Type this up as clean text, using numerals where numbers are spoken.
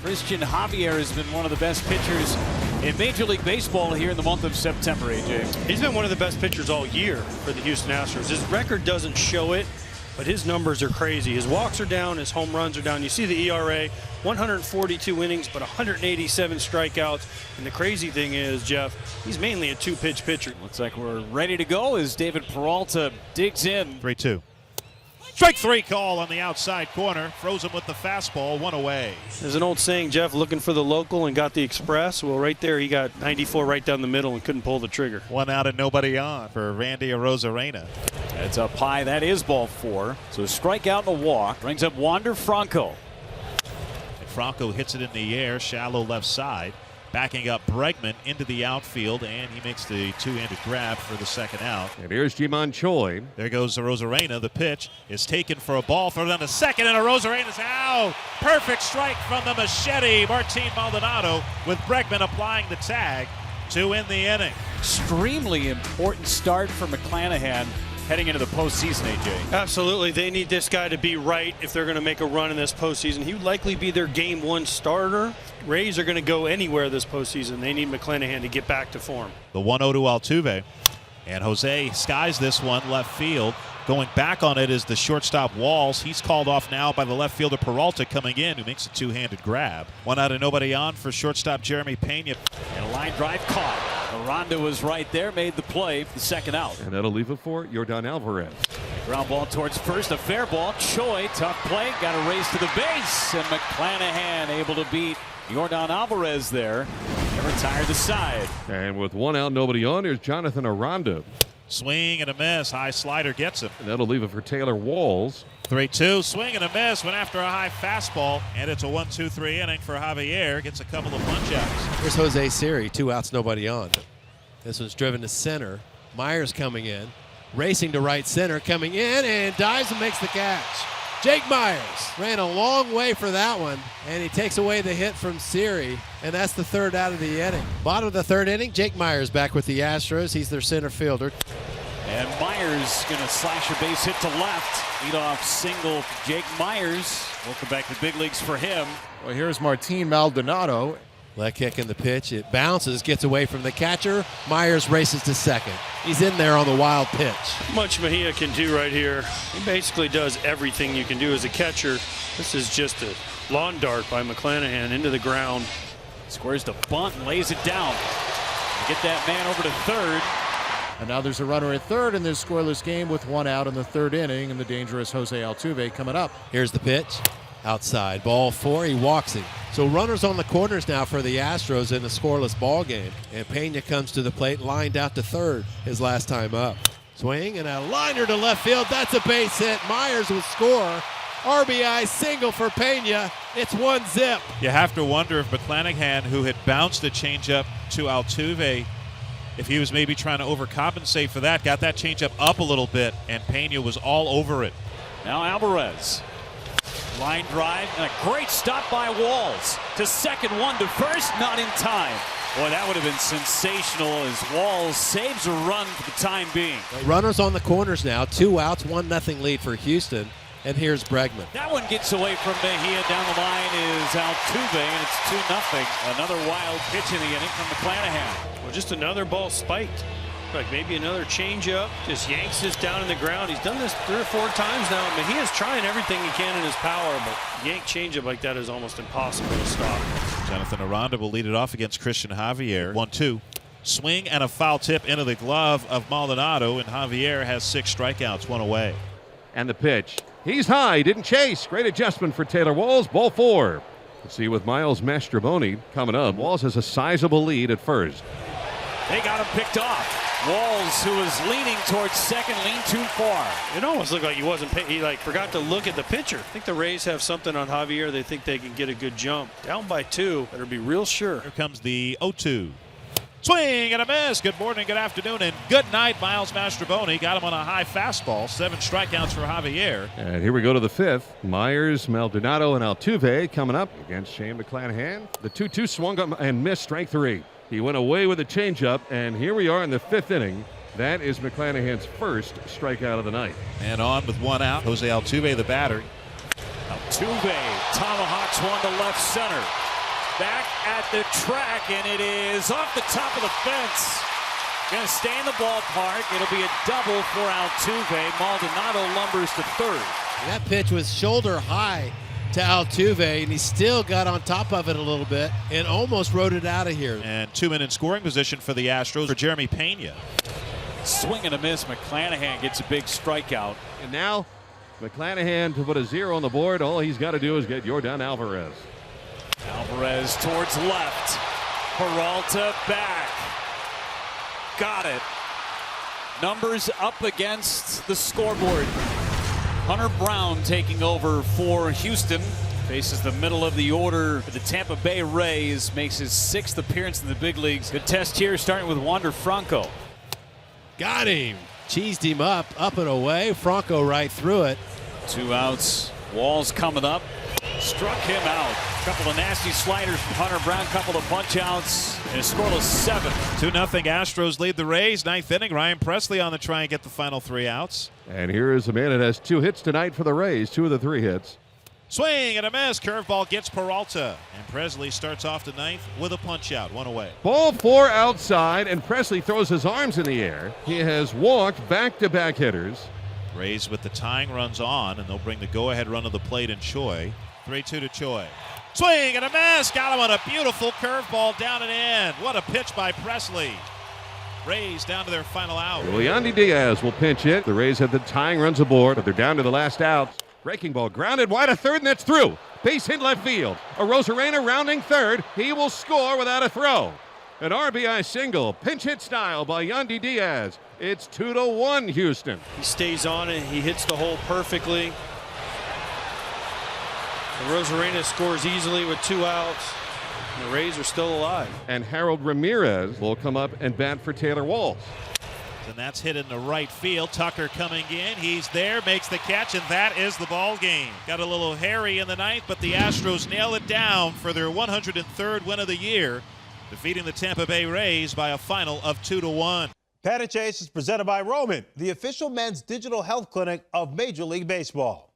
Christian Javier has been one of the best pitchers in Major League Baseball here in the month of September, AJ. He's been one of the best pitchers all year for the Houston Astros. His record doesn't show it, but his numbers are crazy. His walks are down, his home runs are down. You see the ERA, 142 innings, but 187 strikeouts. And the crazy thing is, Jeff, he's mainly a two-pitch pitcher. Looks like we're ready to go as David Peralta digs in. 3-2. Strike three call on the outside corner. Froze him with the fastball, one away. There's an old saying, Jeff, looking for the local and got the express. Well, right there, he got 94 right down the middle and couldn't pull the trigger. One out and nobody on for Randy Arozarena. It's up high. That is ball four. So a strikeout and a walk brings up Wander Franco. And Franco hits it in the air, shallow left side. Backing up Bregman into the outfield, and he makes the two-handed grab for the second out. And here's Ji-Man Choi. There goes Arozarena. The pitch is taken for a ball, thrown down to second, and Arozarena's out. Perfect strike from the machete. Martin Maldonado with Bregman applying the tag to end the inning. Extremely important start for McClanahan heading into the postseason, AJ. Absolutely. They need this guy to be right if they're going to make a run in this postseason. He would likely be their game one starter. Rays are going to go anywhere this postseason. They need McClanahan to get back to form. The 1-0 to Altuve. And Jose skies this one left field. Going back on it is the shortstop Walls. He's called off now by the left fielder Peralta coming in, who makes a two-handed grab. One out and nobody on for shortstop Jeremy Pena. And a line drive caught. Aranda was right there, made the play for the second out. And that'll leave it for Yordan Alvarez. Ground ball towards first, a fair ball. Choi, tough play, got a race to the base, and McClanahan able to beat Yordan Alvarez there and retire the side. And with one out, nobody on, here's Jonathan Aranda. Swing and a miss. High slider gets him. And that'll leave it for Taylor Walls. 3-2. Swing and a miss. Went after a high fastball. And it's a 1-2-3 inning for Javier. Gets a couple of punch-outs. Here's Jose Siri. 2 outs, nobody on. This one's driven to center. Myers coming in. Racing to right center. Coming in and dives and makes the catch. Jake Myers ran a long way for that one, and he takes away the hit from Siri, and that's the third out of the inning. Bottom of the third inning, Jake Myers back with the Astros. He's their center fielder. And Myers going to slash a base hit to left. Leadoff single for Jake Myers. Welcome back to the big leagues for him. Well, here's Martin Maldonado. Leg kick in the pitch. It bounces, gets away from the catcher. Myers races to second. He's in there on the wild pitch. Much Mejia can do right here. He basically does everything you can do as a catcher. This is just a lawn dart by McClanahan into the ground. Squares the bunt and lays it down. Get that man over to third. And now there's a runner at third in this scoreless game with 1 out in the third inning, and the dangerous Jose Altuve coming up. Here's the pitch. Outside, ball 4, he walks it. So runners on the corners now for the Astros in a scoreless ball game. And Pena comes to the plate, lined out to third his last time up. Swing and a liner to left field. That's a base hit. Myers will score. RBI single for Pena. It's 1-zip. You have to wonder if McClanahan, who had bounced the changeup to Altuve, if he was maybe trying to overcompensate for that, got that changeup up a little bit, and Pena was all over it. Now Alvarez. Line drive and a great stop by Walls to second, one to first, not in time. Boy, that would have been sensational as Walls saves a run for the time being. Runners on the corners now, 2 outs, 1-0 lead for Houston. And here's Bregman. That one gets away from Mejia. Down the line is Altuve, and it's 2-0. Another wild pitch in the inning from McClanahan. Well, just another ball spiked. Like maybe another changeup, just yanks this down in the ground. He's done this 3 or 4 times now. I mean, he is trying everything he can in his power, but yank changeup like that is almost impossible to stop. Jonathan Aranda will lead it off against Christian Javier. 1-2. Swing and a foul tip into the glove of Maldonado, and Javier has 6 strikeouts, 1 away. And the pitch. He's high, didn't chase. Great adjustment for Taylor Walls. Ball 4. Let's see with Miles Mastrobuoni coming up. Walls has a sizable lead at first. They got him picked off. Walls, who was leaning towards second, leaned too far. It almost looked like he wasn't. He forgot to look at the pitcher. I think the Rays have something on Javier. They think they can get a good jump. Down by 2. Better be real sure. Here comes the 0-2. Swing and a miss. Good morning, good afternoon, and good night, Miles Mastrobuoni. Got him on a high fastball. 7 strikeouts for Javier. And here we go to the 5th. Myers, Maldonado, and Altuve coming up against Shane McClanahan. The 2-2 swung up and missed, strike 3. He went away with a changeup, and here we are in the 5th inning. That is McClanahan's first strikeout of the night. And on with 1 out, Jose Altuve, the batter. Altuve tomahawks one to left center. back at the track, and it is off the top of the fence. Going to stay in the ballpark. It'll be a double for Altuve. Maldonado lumbers to third. And that pitch was shoulder high to Altuve, and he still got on top of it a little bit and almost rode it out of here. And 2 men in scoring position for the Astros for Jeremy Pena. Swing and a miss. McClanahan gets a big strikeout. And now McClanahan to put a 0 on the board. All he's got to do is get Yordan Alvarez. Alvarez towards left. Peralta back. Got it. Numbers up against the scoreboard. Hunter Brown taking over for Houston. Faces the middle of the order for the Tampa Bay Rays. Makes his 6th appearance in the big leagues. Good test here, starting with Wander Franco. Got him. Cheesed him up and away. Franco right through it. 2 outs. Walls coming up. Struck him out. Couple of nasty sliders from Hunter Brown. Couple of punch outs. And a scoreless 7. 2-0 Astros lead the Rays. 9th inning. Ryan Presley on the try and get the final 3 outs. And here is a man that has 2 hits tonight for the Rays. 2 of the 3 hits. Swing and a miss. Curveball gets Peralta. And Presley starts off the 9th with a punch out. 1 away. Ball 4 outside, and Presley throws his arms in the air. He has walked back-to-back hitters. Rays with the tying runs on, and they'll bring the go-ahead run to the plate in Choi. 3-2 to Choi. Swing and a miss. Got him on a beautiful curveball down and in. What a pitch by Presley. Rays down to their final out. Yandy Diaz will pinch hit. The Rays have the tying runs aboard, but they're down to the last out. Breaking ball grounded wide to third, and that's through. Base hit left field. A Rosarena rounding third. He will score without a throw. An RBI single, pinch hit style by Yandy Diaz. It's 2-1 Houston. He stays on it. He hits the hole perfectly. And Rosarena scores easily with 2 outs. And the Rays are still alive. And Harold Ramirez will come up and bat for Taylor Walls. And that's hit in the right field. Tucker coming in. He's there, makes the catch, and that is the ball game. Got a little hairy in the 9th, but the Astros nail it down for their 103rd win of the year, defeating the Tampa Bay Rays by a final of 2-1. Pat and Chase is presented by Roman, the official men's digital health clinic of Major League Baseball.